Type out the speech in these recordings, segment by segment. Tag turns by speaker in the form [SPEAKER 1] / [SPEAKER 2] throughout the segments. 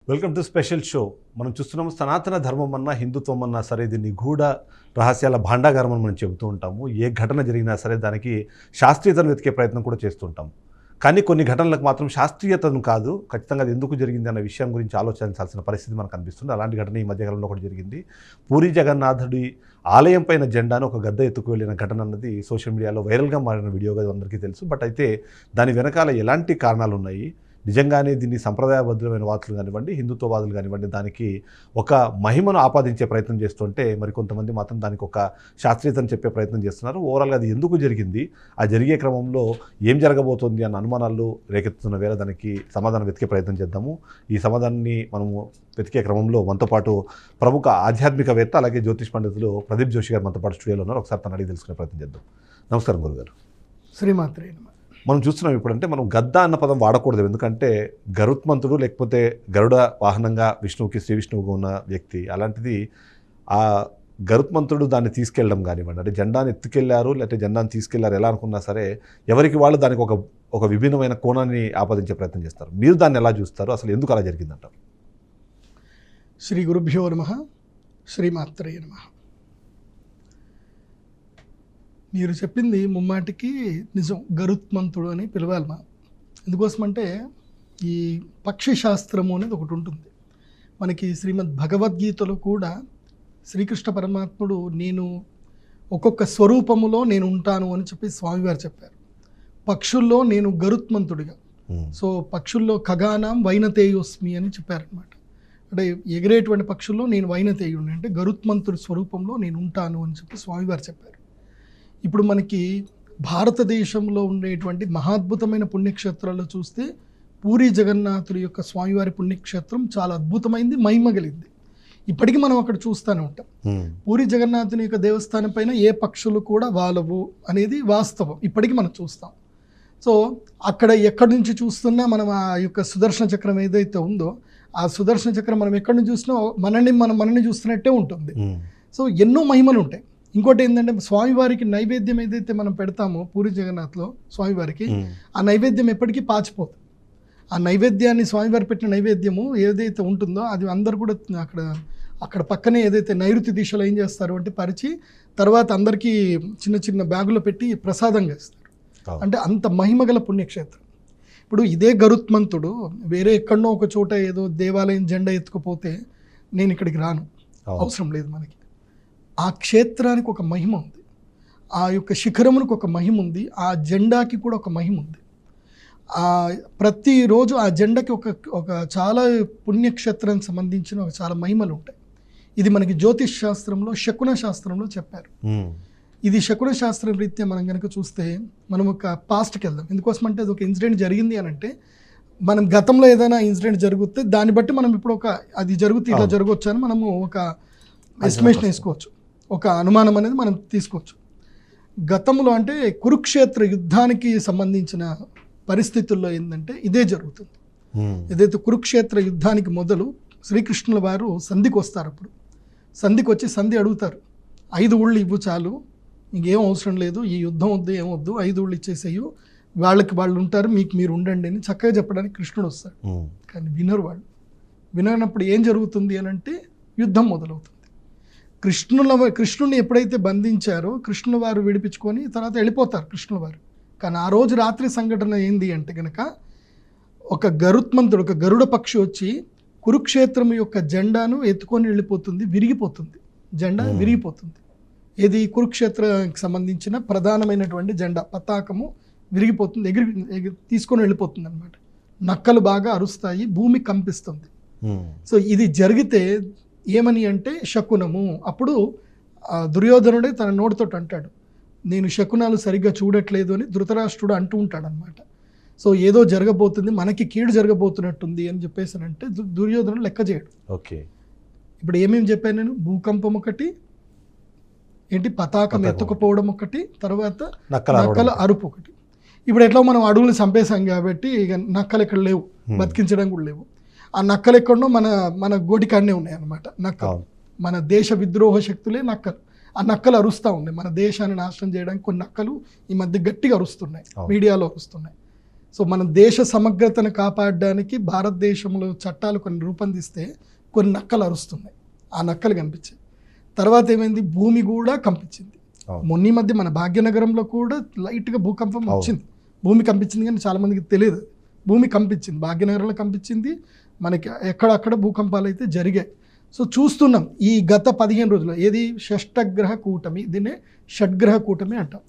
[SPEAKER 1] Welcome to special show. మనం చూస్తున్నాము సనాతన ధర్మం అన్నా హిందుత్వం అన్నా సరే ఇది నిగూఢ రహస్యాల భాండాగారం అని మనం చెబుతూ ఉంటాము. ఏ ఘటన జరిగినా సరే దానికి శాస్త్రీయతను వెతికే ప్రయత్నం కూడా చేస్తుంటాం. కానీ కొన్ని ఘటనలకు మాత్రం శాస్త్రీయతను కాదు, ఖచ్చితంగా అది ఎందుకు జరిగింది అన్న విషయం గురించి ఆలోచించాల్సిన పరిస్థితి మనకు అనిపిస్తుంది. అలాంటి ఘటన ఈ మధ్యకాలంలో ఒకటి జరిగింది. పూరి జగన్నాథుడి ఆలయం పైన జెండాను ఒక గద్ద ఎత్తుకు వెళ్ళిన ఘటన అన్నది సోషల్ మీడియాలో వైరల్గా మారిన వీడియోగా అందరికీ తెలుసు. బట్ అయితే దాని వెనకాల ఎలాంటి కారణాలు ఉన్నాయి, నిజంగానే దీన్ని సంప్రదాయబద్ధమైన వాదులు కానివ్వండి, హిందుత్వవాదులు కానివ్వండి, దానికి ఒక మహిమను ఆపాదించే ప్రయత్నం చేస్తుంటే మరికొంతమంది మాత్రం దానికి ఒక శాస్త్రీయతను చెప్పే ప్రయత్నం చేస్తున్నారు. ఓవరాల్గా అది ఎందుకు జరిగింది, ఆ జరిగే క్రమంలో ఏం జరగబోతోంది అన్న అనుమానాలు రేకెత్తుతున్న వేళ దానికి సమాధానం వెతికే ప్రయత్నం చేద్దాము. ఈ సమాధానాన్ని మనము వెతికే క్రమంలో మనతో పాటు ప్రముఖ ఆధ్యాత్మికవేత్త అలాగే జ్యోతిష్ పండితులు ప్రదీప్ జోషి గారు మనతో పాటు స్టూడియోలో ఉన్నారు. ఒకసారి తను అడిగి తెలుసుకునే ప్రయత్నం చేద్దాం. నమస్కారం గురుగారు.
[SPEAKER 2] శ్రీమాత్రే నమః.
[SPEAKER 1] మనం చూస్తున్నాం ఇప్పుడంటే మనం గద్ద అన్న పదం వాడకూడదు, ఎందుకంటే గరుత్మంతుడు లేకపోతే గరుడ వాహనంగా విష్ణువుకి శ్రీ విష్ణువుగా ఉన్న వ్యక్తి, అలాంటిది ఆ గరుత్మంతుడు దాన్ని తీసుకెళ్ళడం కానివ్వండి, అంటే జెండాని ఎత్తుకెళ్లారు లేకపోతే జెండాని తీసుకెళ్లారు ఎలా అనుకున్నా సరే ఎవరికి వాళ్ళు దానికి ఒక విభిన్నమైన కోణాన్ని ఆపాదించే ప్రయత్నం చేస్తారు. మీరు దాన్ని ఎలా చూస్తారు, అసలు ఎందుకు అలా జరిగిందంటారు?
[SPEAKER 2] శ్రీ గురుభ్యో నమః. శ్రీమాత్రే నమః. మీరు చెప్పింది ముమ్మాటికి నిజం. గరుత్మంతుడు అని పిలవాలి మనం. ఎందుకోసమంటే ఈ పక్షి శాస్త్రము అనేది ఒకటి ఉంటుంది మనకి. శ్రీమద్ భగవద్గీతలో కూడా శ్రీకృష్ణ పరమాత్ముడు నేను ఒక్కొక్క స్వరూపములో నేను ఉంటాను అని చెప్పి స్వామివారు చెప్పారు. పక్షుల్లో నేను గరుత్మంతుడిగా, సో పక్షుల్లో ఖగానాం వైనతేయోస్మి అని చెప్పారనమాట. అంటే ఎగిరేటువంటి పక్షుల్లో నేను వైనతేయుడిని, అంటే గరుత్మంతుడి స్వరూపంలో నేను ఉంటాను అని చెప్పి స్వామివారు చెప్పారు. ఇప్పుడు మనకి భారతదేశంలో ఉండేటువంటి మహాద్భుతమైన పుణ్యక్షేత్రాల్లో చూస్తే పూరి జగన్నాథుడి యొక్క స్వామివారి పుణ్యక్షేత్రం చాలా అద్భుతమైంది, మహిమగలింది. ఇప్పటికీ మనం అక్కడ చూస్తూనే ఉంటాం. పూరి జగన్నాథుని యొక్క దేవస్థానం పైన ఏ పక్షులు కూడా వాలవు అనేది వాస్తవం, ఇప్పటికీ మనం చూస్తాం. సో అక్కడ ఎక్కడి నుంచి చూస్తున్నా మనం ఆ యొక్క సుదర్శన చక్రం ఏదైతే ఉందో ఆ సుదర్శన చక్రం మనం ఎక్కడి నుంచి చూసినా మనల్ని చూస్తున్నట్టే ఉంటుంది. సో ఎన్నో మహిమలు ఉంటాయి. ఇంకోటి ఏంటంటే స్వామివారికి నైవేద్యం ఏదైతే మనం పెడతామో పూరి జగన్నాథ్లో స్వామివారికి, ఆ నైవేద్యం ఎప్పటికీ పాచిపోదు. ఆ నైవేద్యాన్ని స్వామివారి పెట్టిన నైవేద్యము ఏదైతే ఉంటుందో అది అందరు కూడా అక్కడ పక్కనే ఏదైతే నైరుతి దిశలో ఏం చేస్తారు అంటే పరిచి తర్వాత అందరికీ చిన్న చిన్న బ్యాగులో పెట్టి ప్రసాదంగా ఇస్తారు. అంటే అంత మహిమగల పుణ్యక్షేత్రం. ఇప్పుడు ఇదే గరుత్మంతుడు వేరే ఎక్కడనో ఒక చోట ఏదో దేవాలయం జెండా ఎత్తుకుపోతే నేను ఇక్కడికి రాను, అవసరం లేదు. మనకి ఆ క్షేత్రానికి ఒక మహిమ ఉంది, ఆ యొక్క శిఖరమునికి ఒక మహిమ ఉంది, ఆ జెండాకి కూడా ఒక మహిమ ఉంది. ప్రతిరోజు ఆ జెండాకి ఒక చాలా పుణ్యక్షేత్రానికి సంబంధించిన చాలా మహిమలు ఉంటాయి. ఇది మనకి జ్యోతిష్ శాస్త్రంలో శకున శాస్త్రంలో చెప్పారు. ఇది శకున శాస్త్రం రీత్యా మనం కనుక చూస్తే మనం ఒక పాస్ట్కి వెళ్దాం. ఎందుకోసమంటే అది ఒక ఇన్సిడెంట్ జరిగింది అని అంటే మనం గతంలో ఏదైనా ఇన్సిడెంట్ జరిగితే దాన్ని బట్టి మనం ఇప్పుడు అది జరుగుతుంది ఇలా జరగవచ్చు అని మనము ఒక ఎస్టిమేషన్ వేసుకోవచ్చు, ఒక అనుమానం అనేది మనం తీసుకోవచ్చు. గతంలో అంటే కురుక్షేత్ర యుద్ధానికి సంబంధించిన పరిస్థితుల్లో ఏంటంటే ఇదే జరుగుతుంది. ఏదైతే కురుక్షేత్ర యుద్ధానికి మొదలు శ్రీకృష్ణుల వారు సంధికి వస్తారు. అప్పుడు సంధికి వచ్చి సంధి అడుగుతారు, 5 ఊళ్ళు ఇవ్వు చాలు, ఇంకేం అవసరం లేదు, ఈ యుద్ధం వద్దు, ఏమొద్దు, 5 ఊళ్ళు ఇచ్చేసేయు, వాళ్ళకి వాళ్ళు ఉంటారు, మీకు మీరు ఉండండి అని చక్కగా చెప్పడానికి కృష్ణుడు వస్తాడు. కానీ వినరు వాళ్ళు. విననప్పుడు ఏం జరుగుతుంది అని అంటే యుద్ధం మొదలవుతుంది. కృష్ణుని ఎప్పుడైతే బంధించారో కృష్ణుల వారు విడిపించుకొని తర్వాత వెళ్ళిపోతారు కృష్ణుల వారు. కానీ ఆ రోజు రాత్రి సంఘటన ఏంది అంటే కనుక ఒక గరుత్మంతుడు, ఒక గరుడ పక్షి వచ్చి కురుక్షేత్రం యొక్క జెండాను ఎత్తుకొని వెళ్ళిపోతుంది, విరిగిపోతుంది, జెండా విరిగిపోతుంది. ఇది కురుక్షేత్రానికి సంబంధించిన ప్రధానమైనటువంటి జెండా పతాకము విరిగిపోతుంది, ఎగిరి తీసుకొని వెళ్ళిపోతుంది అనమాట. నక్కలు బాగా అరుస్తాయి, భూమి కంపిస్తుంది. సో ఇది జరిగితే ఏమని అంటే శకునము. అప్పుడు దుర్యోధనుడే తన నోటితో అంటాడు, నేను శకునాలు సరిగ్గా చూడట్లేదు అని ధృతరాష్ట్రుడు అంటూ ఉంటాడు అనమాట. సో ఏదో జరగబోతుంది, మనకి కీడు జరగబోతున్నట్టుంది అని చెప్పేసి అంటే దుర్యోధనుడు లెక్క చేయడు.
[SPEAKER 1] ఓకే,
[SPEAKER 2] ఇప్పుడు ఏమేమి చెప్పాను నేను? భూకంపం ఒకటి, ఏంటి పతాకం ఎత్తుకుపోవడం ఒకటి, తర్వాత నక్కల అరుపు ఒకటి. ఇప్పుడు ఎట్లా మనం అడవులు చంపేశాం కాబట్టి ఇక నక్కలు ఎక్కడ లేవు, బతికించడం కూడా లేవు. ఆ నక్కలు ఎక్కడో మన గోటికాడనే ఉన్నాయి అన్నమాట. నక్కలు మన దేశ విద్రోహ శక్తులే నక్కలు. ఆ నక్కలు అరుస్తూ ఉన్నాయి, మన దేశాన్ని నాశనం చేయడానికి కొన్ని నక్కలు ఈ మధ్య గట్టిగా అరుస్తున్నాయి, మీడియాలో అరుస్తున్నాయి. సో మన దేశ సమగ్రతను కాపాడడానికి భారతదేశంలో చట్టాలు కొన్ని రూపొందిస్తే కొన్ని నక్కలు అరుస్తున్నాయి, ఆ నక్కలు కనిపించాయి. తర్వాత ఏమైంది, భూమి కూడా కంపించింది. మొన్న ఈ మధ్య మన భాగ్యనగరంలో కూడా లైట్గా భూకంపం వచ్చింది, భూమి కంపించింది, కానీ చాలామందికి తెలియదు. భూమి కంపించింది, భాగ్యనగరంలో కంపించింది, మనకి ఎక్కడక్కడ భూకంపాలు అయితే జరిగాయి. సో చూస్తున్నాం ఈ గత 15 రోజులు ఏది షష్టగ్రహ కూటమి, దీన్నే షడ్గ్రహ కూటమి అంటాం.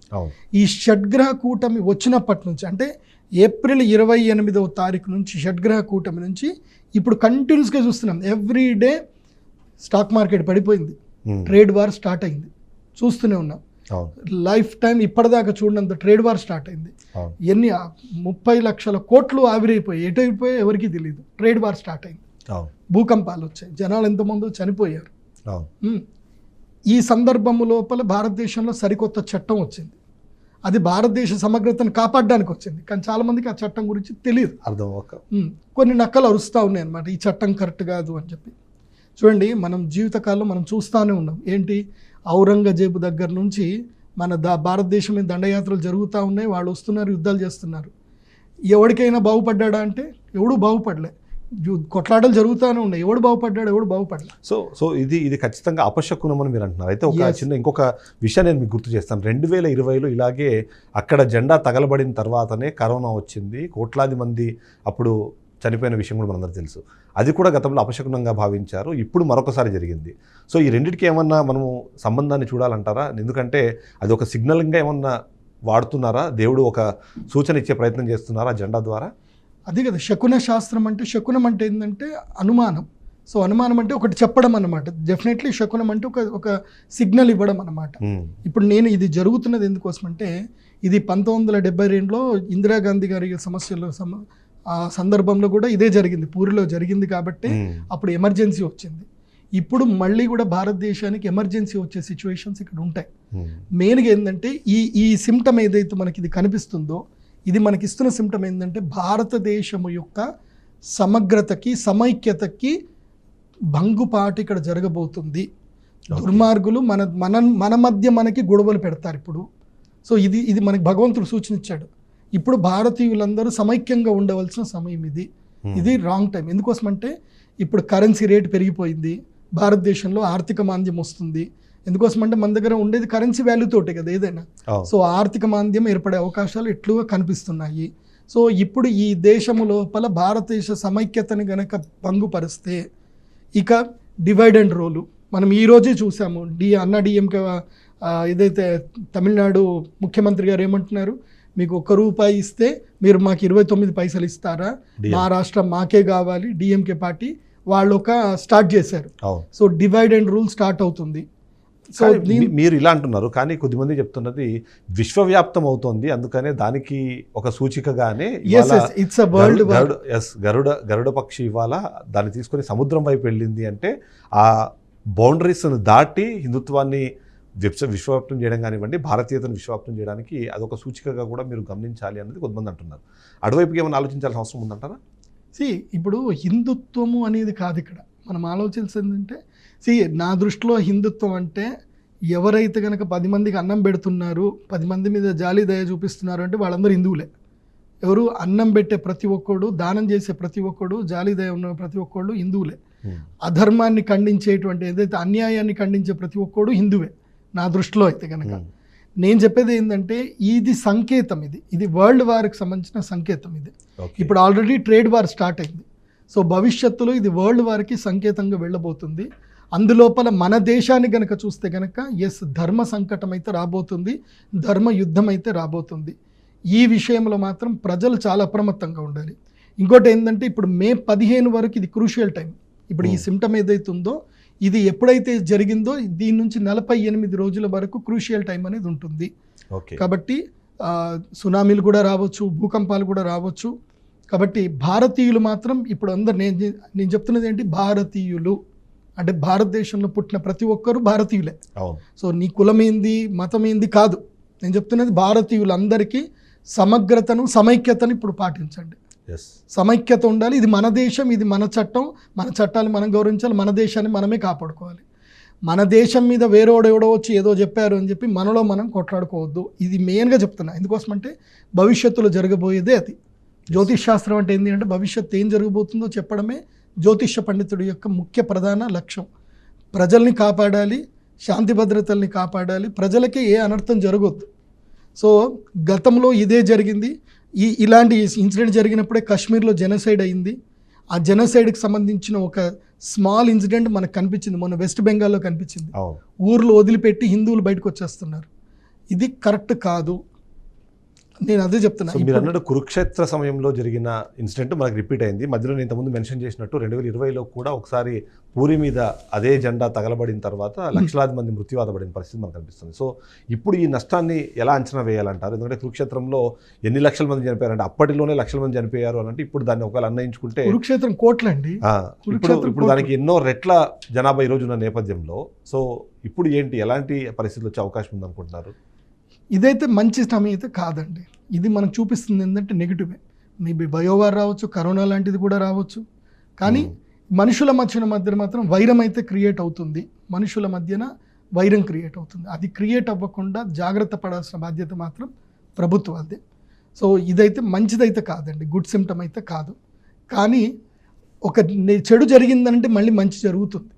[SPEAKER 2] ఈ షడ్గ్రహ కూటమి వచ్చినప్పటి నుంచి అంటే ఏప్రిల్ 28వ తారీఖు నుంచి షడ్గ్రహ కూటమి నుంచి ఇప్పుడు కంటిన్యూస్గా చూస్తున్నాం. ఎవ్రీ డే స్టాక్ మార్కెట్ పడిపోయింది, ట్రేడ్ వార్ స్టార్ట్ అయింది, చూస్తూనే ఉన్నాం. లైఫ్ టైం ఇప్పటిదాకా చూడనంత ట్రేడ్ వార్ స్టార్ట్ అయింది. ఎన్ని 30 లక్షల కోట్లు ఆవిరైపోయి ఎటు అయిపోయి ఎవరికి తెలియదు. ట్రేడ్ వార్ స్టార్ట్ అయింది, భూకంపాలు వచ్చాయి, జనాలు ఎంతమందో చనిపోయారు. ఈ సందర్భం లోపల భారతదేశంలో సరికొత్త చట్టం వచ్చింది. అది భారతదేశ సమగ్రతను కాపాడడానికి వచ్చింది, కానీ చాలామందికి ఆ చట్టం గురించి తెలియదు. కొన్ని నక్కలు అరుస్తూ ఉన్నాయి అన్నమాట, ఈ చట్టం కరెక్ట్ కాదు అని చెప్పి. చూడండి, మనం జీవితకాలంలో మనం చూస్తూనే ఉన్నాం. ఏంటి, ఔరంగజేబు దగ్గర నుంచి మన భారతదేశం మీద దండయాత్రలు జరుగుతూ ఉన్నాయి, వాళ్ళు వస్తున్నారు, యుద్ధాలు చేస్తున్నారు. ఎవరికైనా బాగుపడ్డా అంటే ఎవడు బాగుపడలే, కొట్లాటలు జరుగుతూనే ఉన్నాయి, ఎవడు బాగుపడ్డాడు, ఎవడు బాగుపడలే.
[SPEAKER 1] సో ఇది ఖచ్చితంగా అపశకునం అని మీరు అంటున్నారు. అయితే ఒక చిన్న ఇంకొక విషయాన్ని నేను మీకు గుర్తు చేస్తాను. 2020లో ఇలాగే అక్కడ జెండా తగలబడిన తర్వాతనే కరోనా వచ్చింది, కోట్లాది మంది అప్పుడు చనిపోయిన విషయం కూడా మనందరికీ తెలుసు. అది కూడా గతంలో అపశకునంగా భావించారు, ఇప్పుడు మరొకసారి జరిగింది. సో ఈ రెండింటికి ఏమన్నా మనము సంబంధాన్ని చూడాలంటారా? ఎందుకంటే అది ఒక సిగ్నల్గా ఏమన్నా వాడుతున్నారా? దేవుడు ఒక సూచన ఇచ్చే ప్రయత్నం చేస్తున్నారా జెండా ద్వారా?
[SPEAKER 2] అది కదా శకున శాస్త్రం అంటే. శకునం అంటే ఏంటంటే అనుమానం. సో అనుమానం అంటే ఒకటి చెప్పడం అన్నమాట. డెఫినెట్లీ శకునం అంటే ఒక సిగ్నల్ ఇవ్వడం అన్నమాట. ఇప్పుడు నేను ఇది జరుగుతున్నది ఎందుకోసం అంటే, ఇది 1972లో ఇందిరాగాంధీ గారి సమస్యలు ఆ సందర్భంలో కూడా ఇదే జరిగింది, పూరిలో జరిగింది కాబట్టి అప్పుడు ఎమర్జెన్సీ వచ్చింది. ఇప్పుడు మళ్ళీ కూడా భారతదేశానికి ఎమర్జెన్సీ వచ్చే సిచ్యువేషన్స్ ఇక్కడ ఉంటాయి. మెయిన్గా ఏంటంటే ఈ సిమ్టమ్ ఏదైతే మనకి ఇది కనిపిస్తుందో, ఇది మనకి ఇస్తున్న సిమ్టమ్ ఏంటంటే భారతదేశము యొక్క సమగ్రతకి సమైక్యతకి భంగుపాటు ఇక్కడ జరగబోతుంది. దుర్మార్గులు మన మధ్య మనకి గొడవలు పెడతారు ఇప్పుడు. సో ఇది మనకి భగవంతుడు సూచనిచ్చాడు. ఇప్పుడు భారతీయులందరూ సమైక్యంగా ఉండవలసిన సమయం ఇది రాంగ్ టైం. ఎందుకోసమంటే ఇప్పుడు కరెన్సీ రేట్ పెరిగిపోయింది, భారతదేశంలో ఆర్థిక మాంద్యం వస్తుంది. ఎందుకోసమంటే మన దగ్గర ఉండేది కరెన్సీ వాల్యూ తోటే కదా ఏదైనా. సో ఆర్థిక మాంద్యం ఏర్పడే అవకాశాలు ఎక్కువగా కనిపిస్తున్నాయి. సో ఇప్పుడు ఈ దేశము లోపల భారతదేశ సమైక్యతని గనక భంగుపరిస్తే ఇక డివైడ్ అండ్ రోలు మనం ఈరోజే చూసాము. డిఎంకే ఏదైతే తమిళనాడు ముఖ్యమంత్రి గారు ఏమంటున్నారు, మీకు ₹1 ఇస్తే మీరు మాకు 29 పైసలు ఇస్తారా, మా రాష్ట్రం మాకే కావాలి. డిఎంకే పార్టీ వాళ్ళు స్టార్ట్ చేశారు. So divide and rule start అవుతుంది. సో
[SPEAKER 1] మీరు ఇలా అంటున్నారు, కానీ కొద్దిమంది చెప్తున్నది విశ్వవ్యాప్తం అవుతోంది, అందుకనే దానికి ఒక సూచికగానే గరుడ పక్షి ఇవాళ దాన్ని తీసుకొని సముద్రం వైపు వెళ్ళింది. అంటే ఆ బౌండరీస్ను దాటి హిందుత్వాన్ని విశ్వవ్యాప్తం చేయడం కానివ్వండి, భారతీయతను విశ్వవ్యాప్తం చేయడానికి అదొక సూచికగా కూడా మీరు గమనించాలి అనేది కొంతమంది అంటున్నారు. అటువైపుకి ఏమైనా ఆలోచించాల్సిన అవసరం ఉందంటారా?
[SPEAKER 2] ఇప్పుడు హిందుత్వము అనేది కాదు ఇక్కడ మనం ఆలోచించిందంటే, నా దృష్టిలో హిందుత్వం అంటే ఎవరైతే కనుక 10 మందికి అన్నం పెడుతున్నారు, 10 మంది మీద జాలి దయ చూపిస్తున్నారు అంటే వాళ్ళందరూ హిందువులే. ఎవరు అన్నం పెట్టే ప్రతి ఒక్కడు, దానం చేసే ప్రతి ఒక్కడు, జాలి దయ ఉన్న ప్రతి ఒక్కడు హిందువులే. అధర్మాన్ని ఖండించేటువంటి ఏదైతే అన్యాయాన్ని ఖండించే ప్రతి ఒక్కడు హిందువే నా దృష్టిలో అయితే కనుక. నేను చెప్పేది ఏంటంటే ఇది సంకేతం, ఇది వరల్డ్ వార్కి సంబంధించిన సంకేతం. ఇది ఇప్పుడు ఆల్రెడీ ట్రేడ్ వార్ స్టార్ట్ అయింది. సో భవిష్యత్తులో ఇది వరల్డ్ వార్కి సంకేతంగా వెళ్ళబోతుంది. అందులోపల మన దేశాన్ని గనక చూస్తే గనక ధర్మ సంకటం అయితే రాబోతుంది, ధర్మ యుద్ధం అయితే రాబోతుంది. ఈ విషయంలో మాత్రం ప్రజలు చాలా అప్రమత్తంగా ఉండాలి. ఇంకోటి ఏంటంటే ఇప్పుడు మే 15 వరకు ఇది క్రూషియల్ టైం. ఇప్పుడు ఈ సిమ్టమ్ ఏదైతే ఉందో ఇది ఎప్పుడైతే జరిగిందో దీని నుంచి 48 రోజుల వరకు క్రూషియల్ టైం అనేది ఉంటుంది. కాబట్టి సునామీలు కూడా రావచ్చు, భూకంపాలు కూడా రావచ్చు. కాబట్టి భారతీయులు మాత్రం ఇప్పుడు అందరు నేను చెప్తున్నది ఏంటి, భారతీయులు అంటే భారతదేశంలో పుట్టిన ప్రతి ఒక్కరూ భారతీయులే. సో నీ కులం ఏంది, మతం ఏంది కాదు, నేను చెప్తున్నది భారతీయులందరికీ సమగ్రతను సమైక్యతను ఇప్పుడు పాటించండి. సమైక్యత ఉండాలి. ఇది మన దేశం, ఇది మన చట్టం, మన చట్టాలు మనం గౌరవించాలి, మన దేశాన్ని మనమే కాపాడుకోవాలి. మన దేశం మీద వేరేవాడెవడో వచ్చి ఏదో చెప్పారు అని చెప్పి మనలో మనం కొట్లాడుకోవద్దు. ఇది మెయిన్గా చెప్తున్నా. ఎందుకోసమంటే భవిష్యత్తులో జరగబోయేదే అది. జ్యోతిష్ శాస్త్రం అంటే ఏంటి అంటే భవిష్యత్తు ఏం జరగబోతుందో చెప్పడమే జ్యోతిష పండితుడి యొక్క ముఖ్య ప్రధాన లక్ష్యం. ప్రజల్ని కాపాడాలి, శాంతి భద్రతల్ని కాపాడాలి, ప్రజలకి ఏ అనర్థం జరగొద్దు. సో గతంలో ఇదే జరిగింది. ఇలాంటి ఇన్సిడెంట్ జరిగినప్పుడే కాశ్మీర్లో జెనోసైడ్ అయింది. ఆ జెనోసైడ్కి సంబంధించిన ఒక స్మాల్ ఇన్సిడెంట్ మనకు కనిపించింది, మొన్న వెస్ట్ బెంగాల్లో కనిపించింది. ఊర్లో వదిలిపెట్టి హిందువులు బయటకు వచ్చేస్తున్నారు. ఇది కరెక్ట్ కాదు. నేను అదే చెప్తున్నా.
[SPEAKER 1] మీరు అన్నట్టు కురుక్షేత్ర సమయంలో జరిగిన ఇన్సిడెంట్ మనకు రిపీట్ అయింది. మధ్యలో నేను ఇంతకుముందు మెన్షన్ చేసినట్టు 2020లో కూడా ఒకసారి పూరి మీద అదే జెండా తగలబడిన తర్వాత లక్షలాది మంది మృత్యువాత పడిన పరిస్థితి మనకు కనిపిస్తుంది. సో ఇప్పుడు ఈ నష్టాన్ని ఎలా అంచనా వేయాలంటారు? ఎందుకంటే కురుక్షేత్రంలో ఎన్ని లక్షల మంది చనిపోయారంటే అప్పటిలోనే లక్షల మంది చనిపోయారు అని అంటే ఇప్పుడు దాన్ని ఒకవేళ అన్వయించుకుంటే
[SPEAKER 2] కురుక్షేత్రం కోట్లండి.
[SPEAKER 1] ఇప్పుడు దానికి ఎన్నో రెట్ల జనాభా ఈ రోజు ఉన్న నేపథ్యంలో సో ఇప్పుడు ఏంటి, ఎలాంటి పరిస్థితులు వచ్చే అవకాశం ఉందనుకుంటున్నారు?
[SPEAKER 2] ఇదైతే మంచి సమయం అయితే కాదండి. ఇది మనకు చూపిస్తుంది ఏంటంటే నెగిటివే. మేబీ బయోవార్ రావచ్చు, కరోనా లాంటిది కూడా రావచ్చు. కానీ మనుషుల మధ్య మాత్రం వైరం అయితే క్రియేట్ అవుతుంది. మనుషుల మధ్యన వైరం క్రియేట్ అవుతుంది. అది క్రియేట్ అవ్వకుండా జాగ్రత్త పడాల్సిన బాధ్యత మాత్రం ప్రభుత్వాదే. సో ఇదైతే మంచిదైతే కాదండి, గుడ్ సిమ్టమ్ అయితే కాదు. కానీ ఒక చెడు జరిగిందంటే మళ్ళీ మంచి జరుగుతుంది.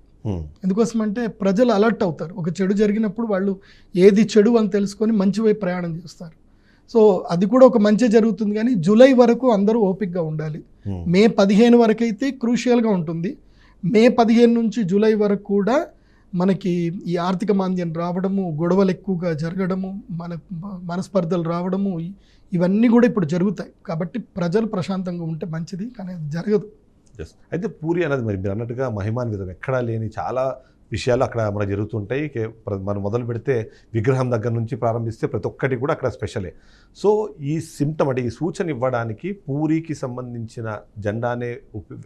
[SPEAKER 2] ఎందుకోసమంటే ప్రజలు అలర్ట్ అవుతారు. ఒక చెడు జరిగినప్పుడు వాళ్ళు ఏది చెడు అని తెలుసుకొని మంచి వైపు ప్రయాణం చేస్తారు. సో అది కూడా ఒక మంచి జరుగుతుంది. కానీ జూలై వరకు అందరూ ఓపికగా ఉండాలి. మే 15 వరకు అయితే క్రూషియల్గా ఉంటుంది. మే 15 నుంచి జూలై వరకు కూడా మనకి ఈ ఆర్థిక మాంద్యం రావడము, గొడవలు ఎక్కువగా జరగడము, మనస్పర్ధలు రావడము, ఇవన్నీ కూడా ఇప్పుడు జరుగుతాయి. కాబట్టి ప్రజలు ప్రశాంతంగా ఉంటే మంచిది, కానీ అది జరగదు.
[SPEAKER 1] అయితే పూరి అనేది మరి మీరు అన్నట్టుగా మహిమాన్వితం, ఎక్కడా లేని చాలా విషయాలు అక్కడ మనకు జరుగుతుంటాయి. మనం మొదలు పెడితే విగ్రహం దగ్గర నుంచి ప్రారంభిస్తే ప్రతి ఒక్కటి కూడా అక్కడ స్పెషలే. సో ఈ సిమ్టమ్ అంటే ఈ సూచన ఇవ్వడానికి పూరికి సంబంధించిన జెండానే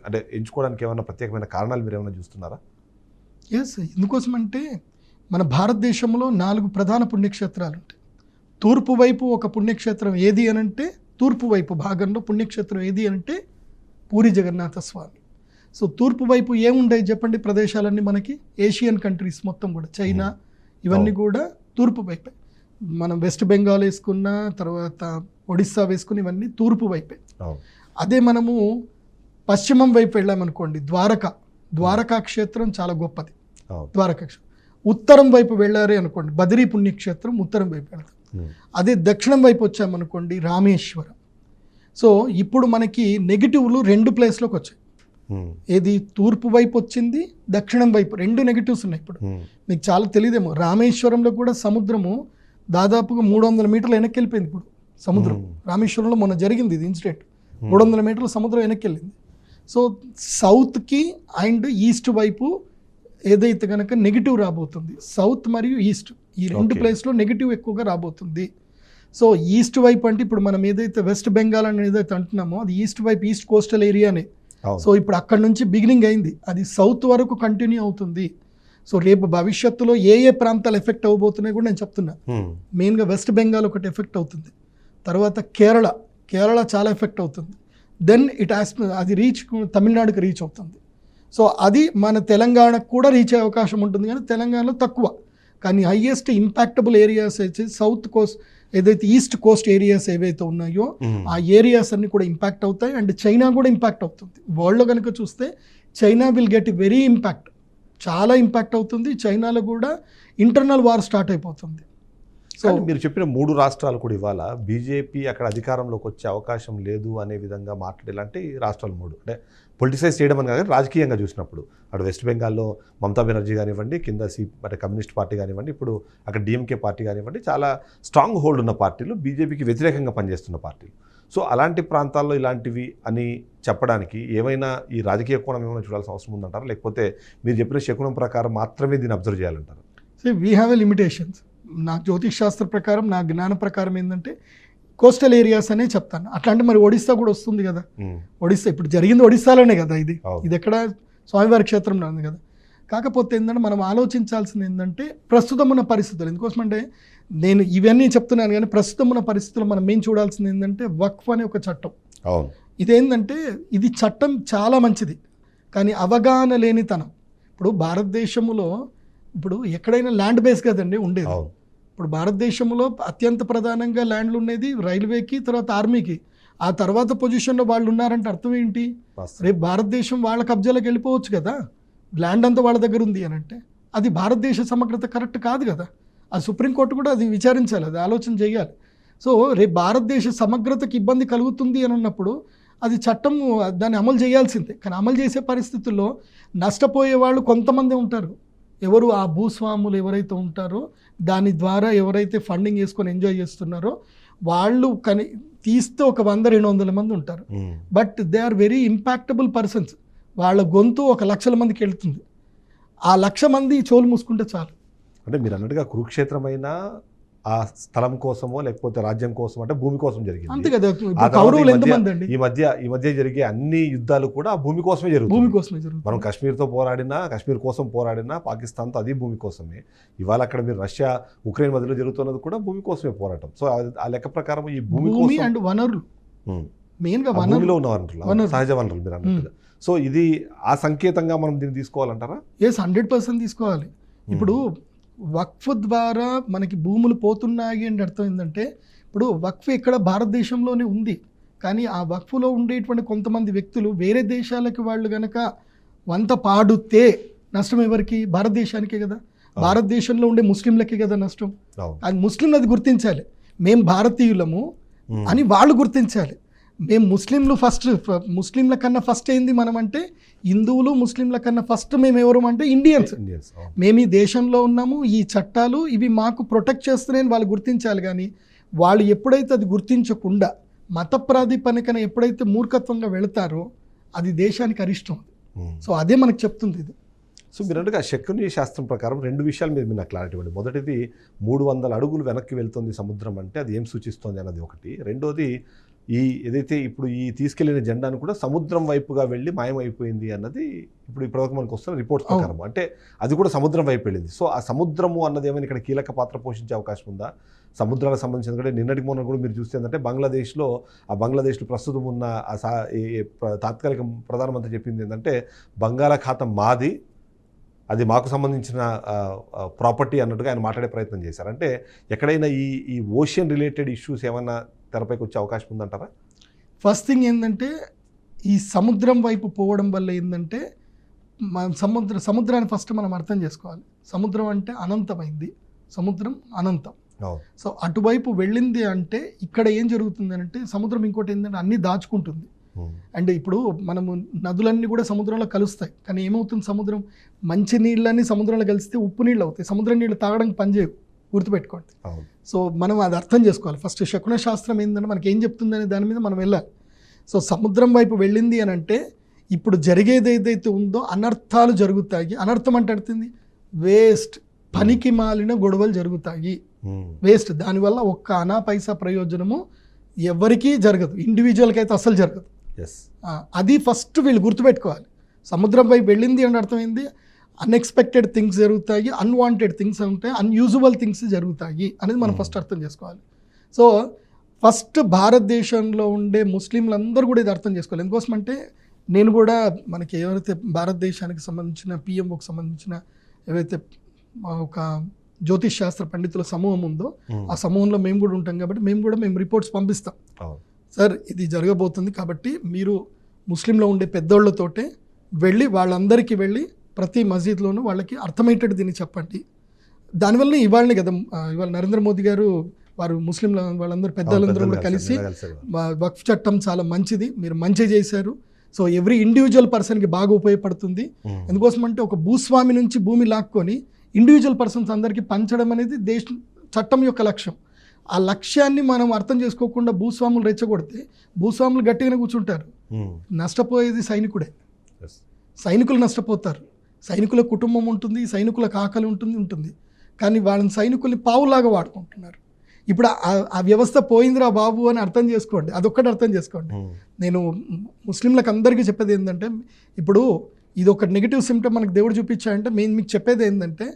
[SPEAKER 1] అంటే ఎంచుకోవడానికి ఏమైనా ప్రత్యేకమైన కారణాలు మీరు ఏమైనా చూస్తున్నారా?
[SPEAKER 2] ఎస్, ఎందుకోసమంటే మన భారతదేశంలో 4 ప్రధాన పుణ్యక్షేత్రాలు ఉంటాయి. తూర్పు వైపు ఒక పుణ్యక్షేత్రం ఏది అనంటే, తూర్పు వైపు భాగంలో పుణ్యక్షేత్రం ఏది అంటే పూరి జగన్నాథ స్వామి. సో తూర్పు వైపు ఏముంటాయి చెప్పండి? ప్రదేశాలన్నీ మనకి ఏషియన్ కంట్రీస్ మొత్తం కూడా, చైనా ఇవన్నీ కూడా తూర్పు వైపే. మనం వెస్ట్ బెంగాల్ వేసుకున్న తర్వాత ఒడిస్సా వేసుకుని ఇవన్నీ తూర్పు వైపే. అదే మనము పశ్చిమం వైపు వెళ్ళామనుకోండి, ద్వారకా క్షేత్రం చాలా గొప్పది. ద్వారకా క్షేత్రం. ఉత్తరం వైపు వెళ్ళారే అనుకోండి, బద్రీ పుణ్యక్షేత్రం ఉత్తరం వైపు వెళ్తాం. అదే దక్షిణం వైపు వచ్చామనుకోండి, రామేశ్వరం. సో ఇప్పుడు మనకి నెగిటివ్లు 2 ప్లేస్లోకి వచ్చాయి. ఏది తూర్పు వైపు వచ్చింది, దక్షిణం వైపు 2 నెగిటివ్స్ ఉన్నాయి. ఇప్పుడు మీకు చాలా తెలియదేమో, రామేశ్వరంలో కూడా సముద్రము దాదాపుగా 300 మీటర్లు వెనక్కి వెళ్ళిపోయింది. ఇప్పుడు సముద్రం రామేశ్వరంలో మొన్న జరిగింది ఇది ఇన్సిడెంట్. 300 మీటర్ల సముద్రం వెనక్కి వెళ్ళింది. సో సౌత్కి అండ్ ఈస్ట్ వైపు ఏదైతే కనుక నెగిటివ్ రాబోతుంది, సౌత్ మరియు ఈస్ట్ ఈ 2 ప్లేస్లో నెగిటివ్ ఎక్కువగా రాబోతుంది. సో ఈస్ట్ వైపు అంటే ఇప్పుడు మనం ఏదైతే వెస్ట్ బెంగాల్ అని ఏదైతే అంటున్నామో అది ఈస్ట్ వైపు, ఈస్ట్ కోస్టల్ ఏరియానే. సో ఇప్పుడు అక్కడ నుంచి బిగినింగ్ అయింది, అది సౌత్ వరకు కంటిన్యూ అవుతుంది. సో రేపు భవిష్యత్తులో ఏ ప్రాంతాలు ఎఫెక్ట్ అవ్వబోతున్నాయి కూడా నేను చెప్తున్నా. మెయిన్గా వెస్ట్ బెంగాల్ ఒకటి ఎఫెక్ట్ అవుతుంది, తర్వాత కేరళ చాలా ఎఫెక్ట్ అవుతుంది. దెన్ అది తమిళనాడుకి రీచ్ అవుతుంది. సో అది మన తెలంగాణకు కూడా రీచ్ అయ్యే అవకాశం ఉంటుంది, కానీ తెలంగాణలో తక్కువ. కానీ హైయెస్ట్ ఇంపాక్టబుల్ ఏరియాస్ అయితే సౌత్ కోస్ట్, ఏదైతే ఈస్ట్ కోస్ట్ ఏరియాస్ ఏవైతే ఉన్నాయో ఆ ఏరియాస్ అన్ని కూడా ఇంపాక్ట్ అవుతాయి. అండ్ చైనా కూడా ఇంపాక్ట్ అవుతుంది. వరల్డ్లో కనుక చూస్తే China will get very impact, చాలా ఇంపాక్ట్ అవుతుంది. చైనాలో కూడా ఇంటర్నల్ వార్ స్టార్ట్ అయిపోతుంది.
[SPEAKER 1] సో మీరు చెప్పిన 3 రాష్ట్రాలు కూడా ఇవాళ బీజేపీ అక్కడ అధికారంలోకి వచ్చే అవకాశం లేదు అనే విధంగా మాట్లాడేలాంటి రాష్ట్రాలు 3 అంటే పొలిటిసైజ్ చేయడం అని కాదు, రాజకీయంగా చూసినప్పుడు అటు వెస్ట్ బెంగాల్లో మమతా బెనర్జీ కానివ్వండి, కింద అంటే కమ్యూనిస్ట్ పార్టీ కానివ్వండి, ఇప్పుడు అక్కడ డిఎంకే పార్టీ కానివ్వండి, చాలా స్ట్రాంగ్ హోల్డ్ ఉన్న పార్టీలు, బీజేపీకి వ్యతిరేకంగా పనిచేస్తున్న పార్టీలు. సో అలాంటి ప్రాంతాల్లో ఇలాంటివి అని చెప్పడానికి ఏమైనా ఈ రాజకీయ కోణం ఏమైనా చూడాల్సిన అవసరం ఉందంటారా, లేకపోతే మీరు చెప్పిన శకునం ప్రకారం మాత్రమే దీన్ని అబ్జర్వ్ చేయాలంటారు?
[SPEAKER 2] So we have a limitations. నా జ్యోతిష్ శాస్త్ర ప్రకారం, నా జ్ఞాన ప్రకారం ఏంటంటే కోస్టల్ ఏరియాస్ అనే చెప్తాను. అట్లాంటి మరి ఒడిస్సా కూడా వస్తుంది కదా. ఒడిస్సా ఇప్పుడు జరిగింది ఒడిస్సాలోనే కదా, ఇది ఎక్కడ స్వామివారి క్షేత్రంలో ఉంది కదా. కాకపోతే ఏంటంటే మనం ఆలోచించాల్సింది ఏంటంటే ప్రస్తుతం ఉన్న పరిస్థితులు. ఎందుకోసమంటే నేను ఇవన్నీ చెప్తున్నాను, కానీ ప్రస్తుతం ఉన్న పరిస్థితులు మనం ఏం చూడాల్సింది ఏంటంటే వక్ఫ్ అనే ఒక చట్టం. ఇదేంటంటే ఇది చట్టం చాలా మంచిది, కానీ అవగాహన లేనితనం. ఇప్పుడు భారతదేశంలో ఇప్పుడు ఎక్కడైనా ల్యాండ్ బేస్ కదండి ఉండేది. ఇప్పుడు భారతదేశంలో అత్యంత ప్రధానంగా ల్యాండ్లు ఉండేది రైల్వేకి, తర్వాత ఆర్మీకి. ఆ తర్వాత పొజిషన్లో వాళ్ళు ఉన్నారంటే అర్థం ఏంటి?
[SPEAKER 1] వాస్తవం.
[SPEAKER 2] రేపు భారతదేశం వాళ్ళ కబ్జాలకు వెళ్ళిపోవచ్చు కదా, ల్యాండ్ అంతా వాళ్ళ దగ్గర ఉంది అని అంటే అది భారతదేశ సమగ్రత కరెక్ట్ కాదు కదా. ఆ సుప్రీంకోర్టు కూడా అది విచారించాలి, అది ఆలోచన చేయాలి. సో రేపు భారతదేశ సమగ్రతకి ఇబ్బంది కలుగుతుంది అని అన్నప్పుడు అది చట్టం దాన్ని అమలు చేయాల్సిందే. కానీ అమలు చేసే పరిస్థితుల్లో నష్టపోయే వాళ్ళు కొంతమంది ఉంటారు. ఎవరు? ఆ భూస్వాములు ఎవరైతే ఉంటారో, దాని ద్వారా ఎవరైతే ఫండింగ్ వేసుకొని ఎంజాయ్ చేస్తున్నారో వాళ్ళు తీస్తే ఒక 100-200 మంది ఉంటారు. But they are very impactable persons. వాళ్ళ గొంతు 1,00,000 మందికి వెళ్తుంది. ఆ 1,00,000 మంది చెవులు మూసుకుంటే చాలు.
[SPEAKER 1] అంటే మీరు అన్నట్టుగా కురుక్షేత్రమైన ఆ స్థలం కోసమో లేకపోతే రాజ్యం కోసం అంటే భూమి కోసం జరిగింది.
[SPEAKER 2] అంతే కదా.
[SPEAKER 1] ఆ తర్వాత
[SPEAKER 2] కౌరవులు ఎంతమంది అండి?
[SPEAKER 1] ఈ మధ్య జరిగే అన్ని యుద్ధాలు కూడా ఆ భూమి కోసమే జరుగుతుంది.
[SPEAKER 2] భూమి కోసమే జరుగుతుంది.
[SPEAKER 1] మనం కాశ్మీర్తో పోరాడినా, కాశ్మీర్ కోసం పోరాడినా, పాకిస్తాన్తో అది భూమి కోసమే. ఇవాళ అక్కడ మీరు రష్యా ఉక్రెయిన్ మధ్యలో జరుగుతున్నది కూడా భూమి కోసమే పోరాటం. సో ఆ లెక్క ప్రకారం ఈ భూమి కోసం
[SPEAKER 2] అండ్ వనరులు, మెయిన్గా
[SPEAKER 1] భూమిలో ఉన్న వనరులు, సహజ వనరులు మీరు అన్నట్టుగా. సో ఇది ఆ సంకేతంగా మనం దీన్ని తీసుకోవాలంటారా?
[SPEAKER 2] 100% తీసుకోవాలి. ఇప్పుడు వక్ఫ్ ద్వారా మనకి భూములు పోతున్నాయి అంటే అర్థం ఏంటంటే, ఇప్పుడు వక్ఫ్ ఇక్కడ భారతదేశంలోనే ఉంది, కానీ ఆ వక్ఫ్లో ఉండేటువంటి కొంతమంది వ్యక్తులు వేరే దేశాలకి వాళ్ళు కనుక వంత పాడుతే నష్టం ఎవరికి? భారతదేశానికే కదా. భారతదేశంలో ఉండే ముస్లింలకే కదా నష్టం. అది ముస్లింలు అది గుర్తించాలి. మేము భారతీయులము అని వాళ్ళు గుర్తించాలి. మేము ముస్లింల కన్నా ఫస్ట్ ఏంది మనం అంటే, హిందువులు ముస్లింల కన్నా ఫస్ట్ మేము ఎవరు అంటే ఇండియన్స్. మేము ఈ దేశంలో ఉన్నాము, ఈ చట్టాలు ఇవి మాకు ప్రొటెక్ట్ చేస్తున్నాయని వాళ్ళు గుర్తించాలి. కానీ వాళ్ళు ఎప్పుడైతే అది గుర్తించకుండా మత ప్రాతిపదికన ఎప్పుడైతే మూర్ఖత్వంగా వెళతారో అది దేశానికి అరిష్టం. సో అదే మనకు చెప్తుంది ఇది.
[SPEAKER 1] సో మీరు అంటే శకుని శాస్త్రం ప్రకారం 2 విషయాలు మీద మీరు నాకు క్లారిటీ ఇవ్వండి. మొదటిది 300 అడుగులు వెనక్కి వెళ్తుంది సముద్రం అంటే అది ఏం సూచిస్తుంది అన్నది ఒకటి. రెండోది ఏదైతే ఇప్పుడు తీసుకెళ్లిన జెండాను కూడా సముద్రం వైపుగా వెళ్ళి మాయమైపోయింది అన్నది ఇప్పటివరకు మనకు వస్తున్న రిపోర్ట్స్ ప్రకారం. అంటే అది కూడా సముద్రం వైపు వెళ్ళింది. సో ఆ సముద్రము అన్నది ఏమైనా ఇక్కడ కీలక పాత్ర పోషించే అవకాశం ఉందా? సముద్రాలకు సంబంధించిన కూడా నిన్నటికి మొన్న కూడా మీరు చూస్తే ఏంటంటే బంగ్లాదేశ్లో ప్రస్తుతం ఉన్న తాత్కాలిక ప్రధానమంత్రి చెప్పింది ఏంటంటే బంగాళాఖాతం మాది, అది మాకు సంబంధించిన ప్రాపర్టీ అన్నట్టుగా ఆయన మాట్లాడే ప్రయత్నం చేశారు. అంటే ఎక్కడైనా ఈ ఓషియన్ రిలేటెడ్ ఇష్యూస్ ఏమైనా తెరపైకి వచ్చే అవకాశం ఉందంటారా?
[SPEAKER 2] ఫస్ట్ థింగ్ ఏంటంటే, ఈ సముద్రం వైపు పోవడం వల్ల ఏంటంటే సముద్రాన్ని ఫస్ట్ మనం అర్థం చేసుకోవాలి. సముద్రం అంటే అనంతమైంది, సముద్రం అనంతం. సో అటువైపు వెళ్ళింది అంటే ఇక్కడ ఏం జరుగుతుంది అంటే, సముద్రం ఇంకోటి ఏంటంటే అన్నీ దాచుకుంటుంది. అండ్ ఇప్పుడు మనము నదులన్నీ కూడా సముద్రంలో కలుస్తాయి, కానీ ఏమవుతుంది, సముద్రం మంచి నీళ్ళని సముద్రంలో కలిస్తే ఉప్పు నీళ్ళు అవుతాయి. సముద్రం నీళ్ళు తాగడానికి పనిచేయవు, గుర్తుపెట్టుకోండి. సో మనం అది అర్థం చేసుకోవాలి. ఫస్ట్ శకున శాస్త్రం ఏంటంటే మనకి ఏం చెప్తుందనే దాని మీద మనం వెళ్ళాలి. సో సముద్రం వైపు వెళ్ళింది అని అంటే ఇప్పుడు జరిగేది ఏదైతే ఉందో అనర్థాలు జరుగుతాయి. అనర్థం అంటే అర్థంది వేస్ట్, పనికి మాలిన గొడవలు జరుగుతాయి, వేస్ట్. దానివల్ల ఒక్క అనా పైసా ప్రయోజనము ఎవరికీ జరగదు, ఇండివిజువల్కి అయితే అసలు జరగదు. అది ఫస్ట్ వీళ్ళు గుర్తుపెట్టుకోవాలి. సముద్రం వైపు వెళ్ళింది అంటే అర్థమైంది అన్ఎక్స్పెక్టెడ్ థింగ్స్ జరుగుతాయి, అన్వాంటెడ్ థింగ్స్ ఉంటాయి, అన్యూజువల్ థింగ్స్ జరుగుతాయి అనేది మనం ఫస్ట్ అర్థం చేసుకోవాలి. సో ఫస్ట్ భారతదేశంలో ఉండే ముస్లింలందరూ కూడా ఇది అర్థం చేసుకోవాలి. ఎందుకోసం అంటే నేను కూడా మనకి ఎవరైతే భారతదేశానికి సంబంధించిన పిఎంఓకి సంబంధించిన ఏవైతే ఒక జ్యోతిష్ శాస్త్ర పండితుల సమూహం ఉందో ఆ సమూహంలో మేము కూడా ఉంటాం కాబట్టి మేము రిపోర్ట్స్ పంపిస్తాం. సార్ ఇది జరగబోతుంది కాబట్టి మీరు ముస్లింలో ఉండే పెద్దోళ్ళతోటే వెళ్ళి వాళ్ళందరికీ వెళ్ళి ప్రతి మసీద్లోనూ వాళ్ళకి అర్థమయ్యేటట్టు దీన్ని చెప్పండి. దానివల్ల ఇవాళనే కదా ఇవాళ నరేంద్ర మోదీ గారు వారు ముస్లింల వాళ్ళందరూ పెద్దలందరూ కూడా కలిసి వక్ఫ్ చట్టం చాలా మంచిది, మీరు మంచి చేశారు, సో ఎవ్రీ ఇండివిజువల్ పర్సన్కి బాగా ఉపయోగపడుతుంది. ఎందుకోసం అంటే ఒక భూస్వామి నుంచి భూమి లాక్కొని ఇండివిజువల్ పర్సన్స్ అందరికీ పంచడం అనేది చట్టం యొక్క లక్ష్యం. ఆ లక్ష్యాన్ని మనం అర్థం చేసుకోకుండా భూస్వాములు రెచ్చగొడితే భూస్వాములు గట్టిగానే కూర్చుంటారు. నష్టపోయేది సైనికుడే, సైనికులు నష్టపోతారు. సైనికుల కుటుంబం ఉంటుంది, సైనికులకు ఆకలి ఉంటుంది, కానీ వాళ్ళని సైనికుల్ని పావులాగా వాడుకుంటున్నారు. ఇప్పుడు ఆ వ్యవస్థ పోయిందిరా బాబు అని అర్థం చేసుకోండి, అదొక్కటి అర్థం చేసుకోండి. నేను ముస్లింలకు అందరికీ చెప్పేది ఏంటంటే, ఇప్పుడు ఇది ఒక నెగిటివ్ సిమ్టమ్ మనకు దేవుడు చూపించాయంటే మేము మీకు చెప్పేది ఏంటంటే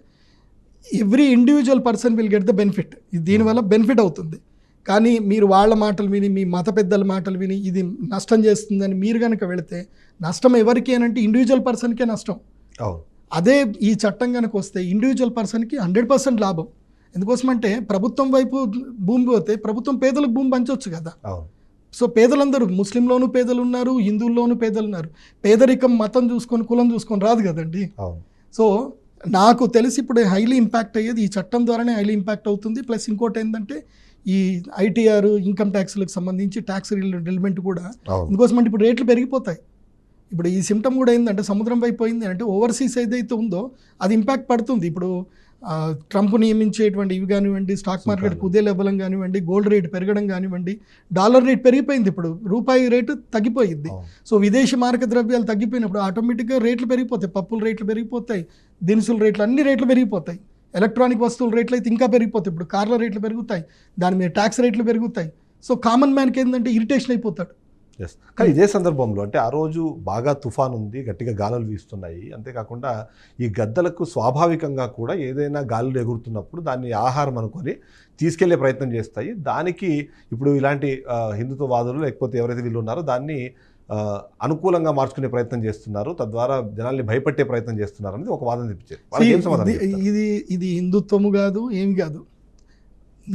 [SPEAKER 2] every individual person will get the benefit. దీనివల్ల బెనిఫిట్ అవుతుంది. కానీ మీరు వాళ్ళ మాటలు విని, మీ మత పెద్దల మాటలు విని ఇది నష్టం చేస్తుందని మీరు కనుక వెళితే నష్టం ఎవరికి అని అంటే ఇండివిజువల్ పర్సన్కే నష్టం. అదే ఈ చట్టం కనుక వస్తే ఇండివిజువల్ పర్సన్కి 100% లాభం. ఎందుకోసమంటే ప్రభుత్వం వైపు భూమి పోతే ప్రభుత్వం పేదలకు భూమి పంచవచ్చు కదా. సో పేదలందరూ, ముస్లింలోనూ పేదలు ఉన్నారు, హిందువుల్లోనూ పేదలు ఉన్నారు. పేదరికం మతం చూసుకొని కులం చూసుకొని రాదు కదండి.
[SPEAKER 1] అవును.
[SPEAKER 2] సో నాకు తెలిసి ఇప్పుడు హైలీ ఇంపాక్ట్ అయ్యేది ఈ చట్టం ద్వారానే హైలీ ఇంపాక్ట్ అవుతుంది. ప్లస్ ఇంకోటి ఏంటంటే ఈ ఐటీఆర్ ఇన్కమ్ ట్యాక్స్లకు సంబంధించి ట్యాక్స్ రిలిమెంట్ కూడా
[SPEAKER 1] అవును.
[SPEAKER 2] ఇందుకోసం అంటే ఇప్పుడు రేట్లు పెరిగిపోతాయి. ఇప్పుడు ఈ సిమ్టమ్ కూడా ఏంటంటే సముద్రం వైపు పోయింది అంటే ఓవర్సీస్ ఏదైతే ఉందో అది ఇంపాక్ట్ పడుతుంది. ఇప్పుడు ట్రంప్ నియమించేటువంటి ఇవి కానివ్వండి, స్టాక్ మార్కెట్ కుదేలెవ్వడం కానివ్వండి, గోల్డ్ రేట్ పెరగడం కానివ్వండి, డాలర్ రేట్ పెరిగిపోయింది, ఇప్పుడు రూపాయి రేటు తగ్గిపోయింది. సో విదేశీ మారక ద్రవ్యాలు తగ్గిపోయినప్పుడు ఆటోమేటిక్గా రేట్లు పెరిగిపోతాయి, పప్పుల రేట్లు పెరిగిపోతాయి, దినుసుల రేట్లు అన్ని రేట్లు పెరిగిపోతాయి. ఎలక్ట్రానిక్ వస్తువుల రేట్లు అయితే ఇంకా పెరిగిపోతాయి. ఇప్పుడు కార్ల రేట్లు పెరుగుతాయి, దాని మీద ట్యాక్స్ రేట్లు పెరుగుతాయి. సో కామన్ మ్యాన్కి ఏంటంటే ఇరిటేషన్ అయిపోతాడు.
[SPEAKER 1] ఎస్. కానీ ఇదే సందర్భంలో అంటే ఆ రోజు బాగా తుఫాన్ ఉంది, గట్టిగా గాలులు వీస్తున్నాయి. అంతేకాకుండా ఈ గద్దలకు స్వాభావికంగా కూడా ఏదైనా గాలులు ఎగురుతున్నప్పుడు దాన్ని ఆహారం అనుకొని తీసుకెళ్లే ప్రయత్నం చేస్తాయి. దానికి ఇప్పుడు ఇలాంటి హిందుత్వవాదులు లేకపోతే ఎవరైతే వీళ్ళు ఉన్నారో దాన్ని అనుకూలంగా మార్చుకునే ప్రయత్నం చేస్తున్నారు, తద్వారా జనాల్ని భయపెట్టే ప్రయత్నం చేస్తున్నారు అనేది ఒక వాదన తెప్పించారు.
[SPEAKER 2] ఇది హిందుత్వము కాదు, ఏమి కాదు.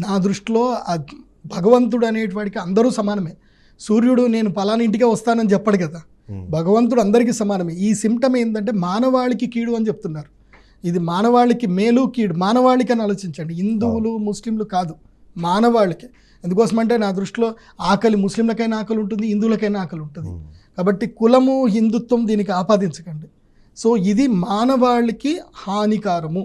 [SPEAKER 2] నా దృష్టిలో భగవంతుడు అనేటివాడికి అందరూ సమానమే. సూర్యుడు నేను పలానా ఇంటికే వస్తానని చెప్పడు కదా, భగవంతుడు అందరికీ సమానమే. ఈ సిమ్టమ్ ఏంటంటే మానవాళికి కీడు అని చెప్తున్నారు. ఇది మానవాళికి మేలు కీడు, మానవాళికి అని ఆలోచించండి. హిందువులు ముస్లింలు కాదు, మానవాళికి. ఎందుకోసమంటే నా దృష్టిలో ఆకలి ముస్లింలకైనా ఆకలి ఉంటుంది, హిందువులకైనా ఆకలి ఉంటుంది. కాబట్టి కులము హిందుత్వం దీనికి ఆపాదించకండి. సో ఇది మానవాళికి హానికారము.